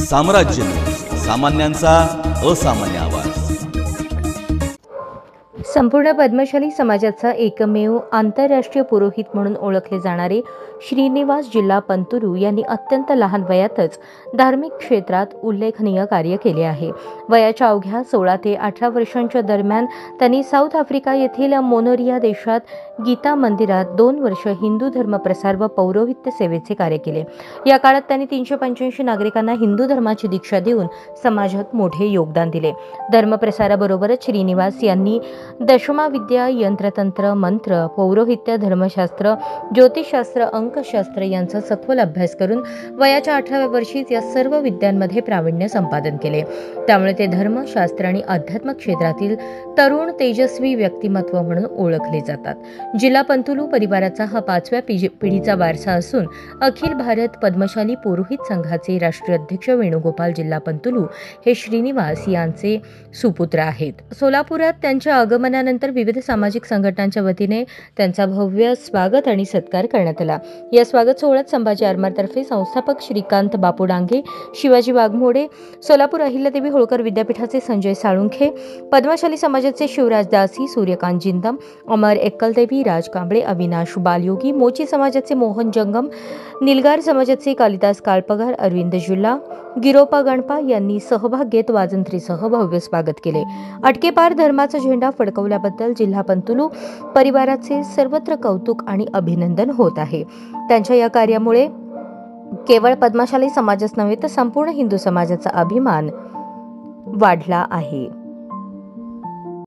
साम्राज्य, सामान्यांचा असामान्य आवाज। संपूर्ण पद्मशाली समाजाचा एकमेव आंतरराष्ट्रीय पुरोहित म्हणून ओळखले जाणारे श्रीनिवास जिल्हा पंतुरू यांनी अत्यंत लहान वयातच धार्मिक क्षेत्रात उल्लेखनीय कार्य केले आहे। वयाच्या अवघ्या 16 ते 18 वर्षांच्या दरम्यान त्यांनी साऊथ आफ्रिका येथील मोनोरिया देशात गीता मंदिरात 2 वर्ष हिंदू धर्म प्रसार व पौरोहित्य सेवेचे कार्य केले। या काळात त्यांनी 385 नागरिकांना हिंदू धर्माची दीक्षा देऊन समाजात मोठे योगदान दिले। धर्मप्रसाराबरोबरच श्रीनिवास यांनी दशमाविद्या, यंत्रतंत्र, मंत्र, पौरोहित्य, धर्मशास्त्र, ज्योतिषशास्त्र, अंकशास्त्र यांचा सखोल अभ्यास करून वयाच्या 18व्या वर्षीच या सर्व विद्यांमध्ये प्रावीण्य संपादन केले। त्यामुळे ते धर्मशास्त्र आणि अध्यात्म क्षेत्रातील तरुण तेजस्वी व्यक्तिमत्व म्हणून ओळखले जातात। जिल्हा पंतुलू परिवाराचा हा 5व्या पिढीचा वारसा असून अखिल भारत पद्मशाली पुरोहित संघाचे राष्ट्रीय अध्यक्ष वेणुगोपाल जिल्हा पंतुलू हे श्रीनिवास यांचे सुपुत्र आहेत। सोलापुरात त्यांच्या आगमनानंतर विविध सामाजिक संघटनांच्या वतीने त्यांचा भव्य स्वागत आणि सत्कार करण्यात आला। या स्वागत सोहळ्यात संभाजी आरमारतर्फे संस्थापक श्रीकांत बापू डांगे, शिवाजी वाघमोडे, सोलापूर अहिल्यादेवी होळकर विद्यापीठाचे संजय साळुंखे, पद्मशाली समाजाचे शिवराज दासी, सूर्यकांत जिंदम, अमर एक्कलदेवी, राज कांबळे, अविनाश बालयोगी, मोची समाजाचे मोहन जंगम, निलगार समाजाचे कालिदास काळपगार, अरविंद जुल्ला, गिरोपा गणपा यांनी सहभाग घेत वाजंत्रीसह भव्य स्वागत केले। अटकेपार धर्माचा झेंडा फडकवल्याबद्दल जिल्हा पंतुलू परिवाराचे सर्वत्र कौतुक आणि अभिनंदन होत आहे। त्यांच्या या कार्यामुळे केवळ पद्मशाली समाजच नव्हे तर संपूर्ण हिंदू समाजाचा अभिमान वाढला आहे।